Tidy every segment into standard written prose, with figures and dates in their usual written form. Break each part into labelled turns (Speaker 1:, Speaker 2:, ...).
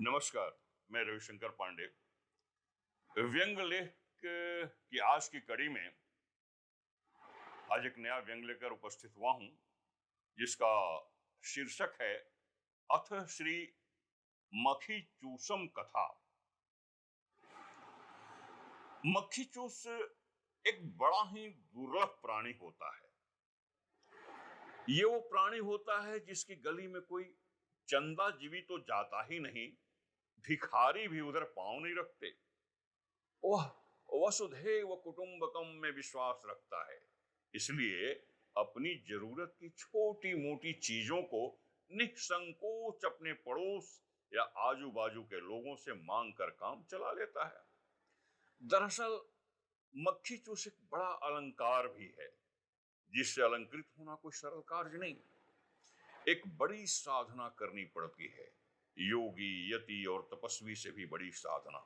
Speaker 1: नमस्कार। मैं रविशंकर पांडे। व्यंग लेख की आज की कड़ी में आज एक नया व्यंग लेकर उपस्थित हुआ हूं, जिसका शीर्षक है अथ श्री मक्खी चूसम कथा। मक्खी चूस एक बड़ा ही दुर्लभ प्राणी होता है। ये वो प्राणी होता है जिसकी गली में कोई चंदा जीवी तो जाता ही नहीं, भिखारी भी उधर पांव नहीं रखते। वह वसुधैव कुटुंबकम में विश्वास रखता है, इसलिए अपनी जरूरत की छोटी मोटी चीजों को निसंकोच अपने पड़ोस या आजू बाजू के लोगों से मांग कर काम चला लेता है। दरअसल मक्खी चूस एक बड़ा अलंकार भी है, जिससे अलंकृत होना कोई सरल कार्य नहीं, एक बड़ी साधना करनी पड़ती है। योगी, यति और तपस्वी से भी बड़ी साधना।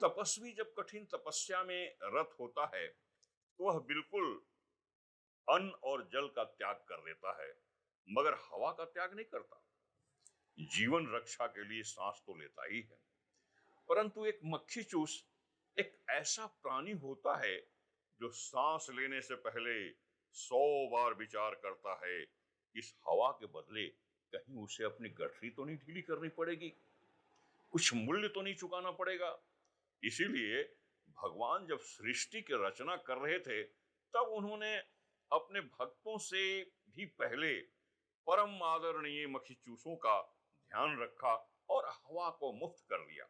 Speaker 1: तपस्वी जब कठिन तपस्या में रत होता है तो वह बिल्कुल अन्न और जल का त्याग कर देता है, मगर हवा का त्याग नहीं करता। जीवन रक्षा के लिए सांस तो लेता ही है, परंतु एक मक्खी चूस एक ऐसा प्राणी होता है जो सांस लेने से पहले 100 बार विचार करता है, इस हवा के बदले कहीं उसे अपनी गठरी तो नहीं ढीली करनी पड़ेगी, कुछ मूल्य तो नहीं चुकाना पड़ेगा। इसीलिए भगवान जब सृष्टि की रचना कर रहे थे, तब उन्होंने अपने भक्तों से भी पहले परम आदरणीय मक्खी चूसों का ध्यान रखा और हवा को मुक्त कर दिया।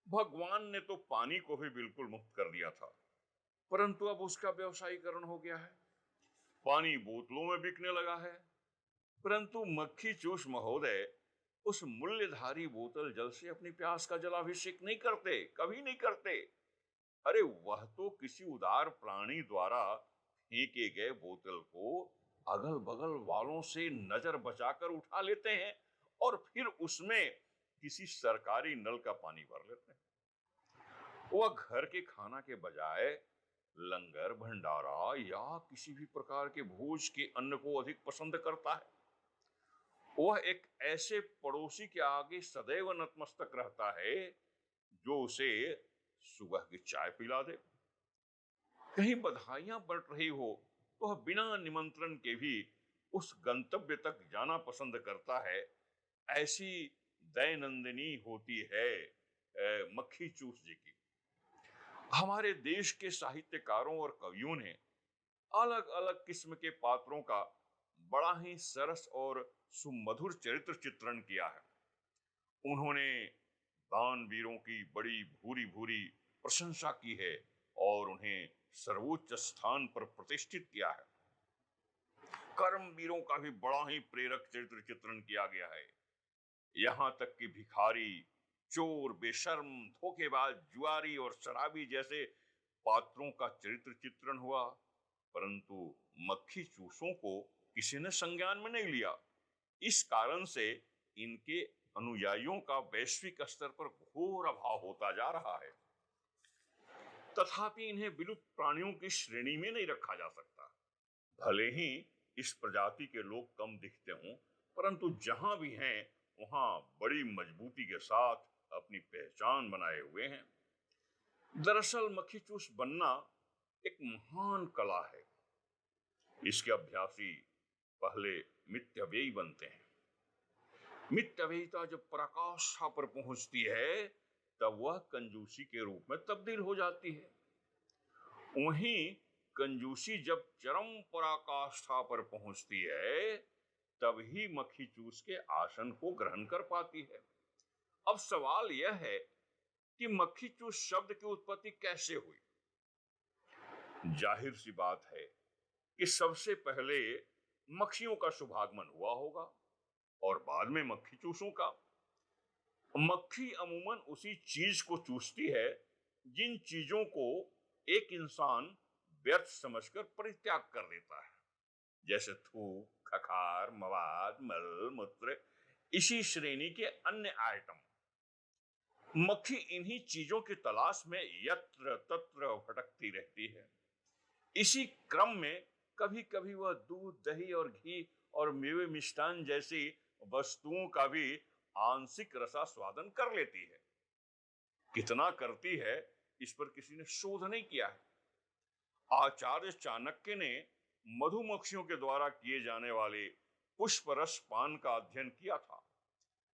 Speaker 1: भगवान ने तो पानी को भी बिल्कुल मुक्त कर दिया था, परंतु अब उसका व्यवसायीकरण हो गया है। पानी बोतलों में बिकने लगा है, परंतु मक्खी चूस महोदय उस मूल्यधारी बोतल जल से अपनी प्यास का जलाभिषेक नहीं करते, कभी नहीं करते। अरे वह तो किसी उदार प्राणी द्वारा फेंके गए बोतल को अगल बगल वालों से नजर बचाकर उठा लेते हैं और फिर उसमें किसी सरकारी नल का पानी भर लेते हैं। वह घर के खाना के बजाय लंगर, भंडारा या किसी भी प्रकार के भोज के अन्न को अधिक पसंद करता है। वह एक ऐसे पड़ोसी के आगे सदैव नतमस्तक रहता है जो उसे सुबह की चाय पिला दे। कहीं बधाइयां बंट रही हो तो वह बिना निमंत्रण के भी उस गंतव्य तक जाना पसंद करता है। ऐसी दैनंदिनी होती है मक्खी चूस जी की। हमारे देश के साहित्यकारों और कवियों ने अलग अलग किस्म के पात्रों का बड़ा ही सरस और सुमधुर चरित्र चित्रण किया है। उन्होंने दानवीरों की बड़ी भूरी भूरी प्रशंसा की है और उन्हें सर्वोच्च स्थान पर प्रतिष्ठित किया है। कर्मवीरों का भी बड़ा ही प्रेरक चरित्र चित्रण किया गया है। यहां तक कि भिखारी, चोर, बेशर्म, धोखेबाज, जुआरी और शराबी जैसे पात्रों का चरित्र चित्रण हुआ, परंतु मक्खी चूसों को किसी ने संज्ञान में नहीं लिया। इस कारण से इनके अनुयायियों का वैश्विक स्तर पर घोर अभाव होता जा रहा है। तथापि इन्हें विलुप्त प्राणियों की श्रेणी में नहीं रखा जा सकता। भले ही इस प्रजाति के लोग कम दिखते हों, परंतु जहां भी हैं वहां बड़ी मजबूती के साथ अपनी पहचान बनाए हुए हैं। दरअसल मक्खी चूस बनना एक महान कला है। इसके अभ्यासी पहले मित्यव्ययी बनते हैं। मित्यव्ययिता जब पराकाष्ठा पर पहुंचती है तब वह कंजूसी के रूप में तब्दील हो जाती है। वहीं कंजूसी जब चरम पराकाष्ठा पर पहुंचती है तब ही मक्खी चूस के आसन को ग्रहण कर पाती है। अब सवाल यह है कि मक्खी चूस शब्द की उत्पत्ति कैसे हुई। जाहिर सी बात है कि सबसे पहले मक्खियों का शुभागमन हुआ होगा और बाद में मक्खी चूसों का। मक्खी अमूमन उसी चीज को चूसती है जिन चीजों को एक इंसान व्यर्थ समझकर परित्याग कर देता है, जैसे थूक, खखार, मवाद, मल, मूत्र, इसी श्रेणी के अन्य आइटम। मक्खी इन्हीं चीजों की तलाश में यत्र तत्र भटकती रहती है। इसी क्रम में कभी कभी वह दूध, दही और घी और मेवे, मिष्टान जैसी वस्तुओं का भी आंशिक रसास्वादन कर लेती है। कितना करती है इस पर किसी ने शोध नहीं किया है। आचार्य चाणक्य ने मधुमक्खियों के द्वारा किए जाने वाले पुष्प रस पान का अध्ययन किया था।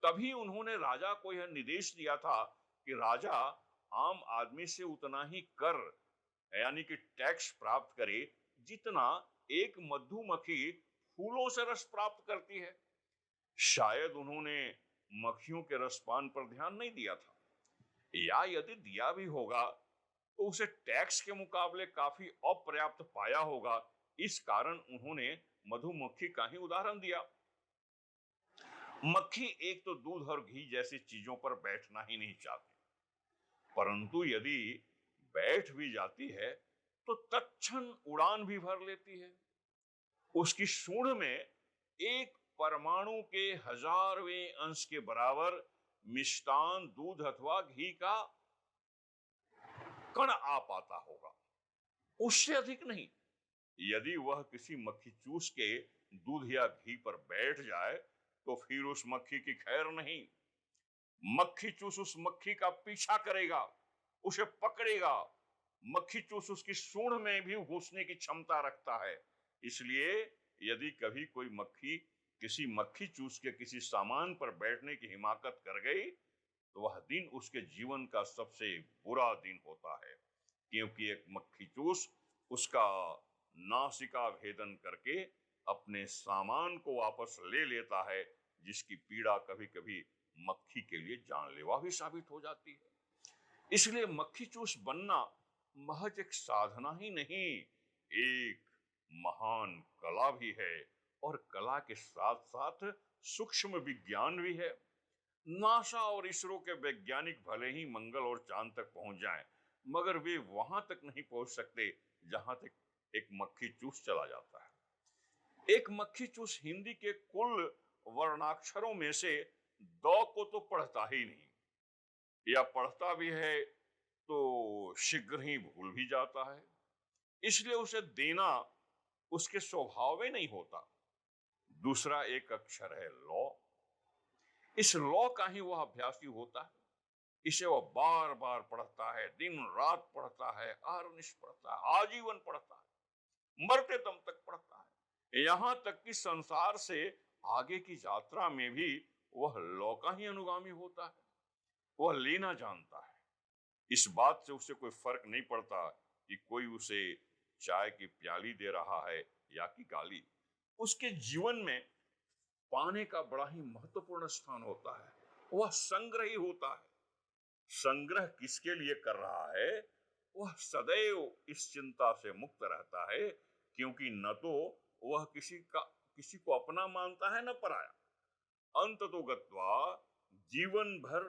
Speaker 1: तभी उन्होंने राजा को यह निर्देश दिया था कि राजा आम आदमी से उतना ही कर यानी कि टैक्स प्राप्त करे जितना एक मधुमक्खी फूलों से रस प्राप्त करती है। शायद उन्होंने मक्खियों के रसपान पर ध्यान नहीं दिया था, या यदि दिया भी होगा तो उसे टैक्स के मुकाबले काफी अपर्याप्त पाया होगा। इस कारण उन्होंने मधुमक्खी का ही उदाहरण दिया। मक्खी एक तो दूध और घी जैसी चीजों पर बैठना ही नहीं चाहती, परंतु यदि बैठ भी जाती है तो तत्क्षण उड़ान भी भर लेती है। उसकी सूंड में एक परमाणु के 1000वें अंश के बराबर मिष्टान दूध अथवा घी का कण आ पाता होगा, उससे अधिक नहीं। यदि वह किसी मक्खी चूस के दूध या घी पर बैठ जाए तो फिर उस मक्खी की खैर नहीं। मक्खी चूस उस मक्खी का पीछा करेगा, उसे पकड़ेगा। मक्खी चूस उसकी सूंड में भी घुसने की क्षमता रखता है। इसलिए यदि कभी कोई मक्खी किसी मक्खी चूस के किसी सामान पर बैठने की हिमाकत कर गई तो वह दिन उसके जीवन का सबसे बुरा दिन होता है, क्योंकि एक मक्खी चूस उसका नासिका भेदन करके अपने सामान को वापस ले लेता है, जिसकी पीड़ा कभी कभी मक्खी के लिए जानलेवा भी साबित हो जाती है। इसलिए मक्खी चूस बनना महज एक साधना ही नहीं, एक महान कला भी है, और कला के साथ साथ सूक्ष्म विज्ञान भी है। नासा और इसरो के वैज्ञानिक भले ही मंगल और चांद तक पहुंच जाएं, मगर वे वहां तक नहीं पहुंच सकते जहां तक एक मक्खी चूस चला जाता है। एक मक्खी चूस हिंदी के कुल वर्णाक्षरों में से 2 को तो पढ़ता ही नहीं, या पढ़ता भी है तो शीघ्र ही भूल भी जाता है। इसलिए उसे देना उसके स्वभाव में नहीं होता। दूसरा एक अक्षर है लौ। इस लौ का ही वह अभ्यासी होता है। इसे वह बार बार पढ़ता है, दिन रात पढ़ता है, अहर्निश पढ़ता है, आजीवन पढ़ता है, मरते दम तक पढ़ता है। यहां तक कि संसार से आगे की यात्रा में भी वह लौ का ही अनुगामी होता है। वह लेना जानता है। इस बात से उसे कोई फर्क नहीं पड़ता कि कोई उसे चाय की प्याली दे रहा है या कि गाली। उसके जीवन में पाने का बड़ा ही महत्वपूर्ण स्थान होता है। वह संग्रही होता है। संग्रह किसके लिए कर रहा है, वह सदैव इस चिंता से मुक्त रहता है, क्योंकि न तो वह किसी को अपना मानता है न पराया। अंततोगत्वा जीवन भर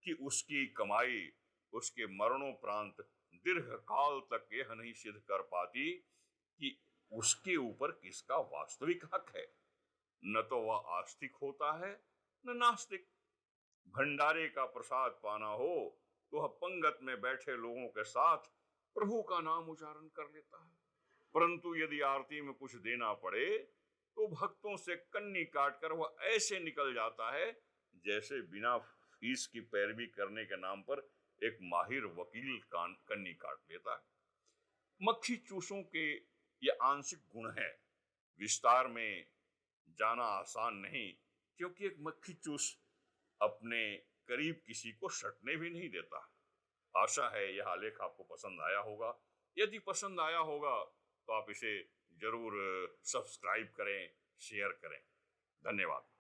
Speaker 1: की उसकी कमाई उसके मरणोपरांत दीर्घ काल तक यह नहीं सिद्ध कर पाती कि उसके ऊपर किसका वास्तविक हक है। न तो वह आस्तिक होता है न नास्तिक। भंडारे का प्रसाद पाना हो तो वह पंगत में बैठे लोगों के साथ प्रभु का नाम उच्चारण कर लेता है, परंतु यदि आरती में कुछ देना पड़े तो भक्तों से कन्नी काटकर वह ऐसे निकल जाता है जैसे बिना फीस की पैरवी करने के नाम पर एक माहिर वकील कन्नी काट लेता है। मक्खी चूसों के ये आंशिक गुण है। विस्तार में जाना आसान नहीं, क्योंकि एक मक्खी चूस अपने करीब किसी को सटने भी नहीं देता। आशा है यह आलेख आपको पसंद आया होगा। यदि पसंद आया होगा तो आप इसे जरूर सब्सक्राइब करें, शेयर करें। धन्यवाद।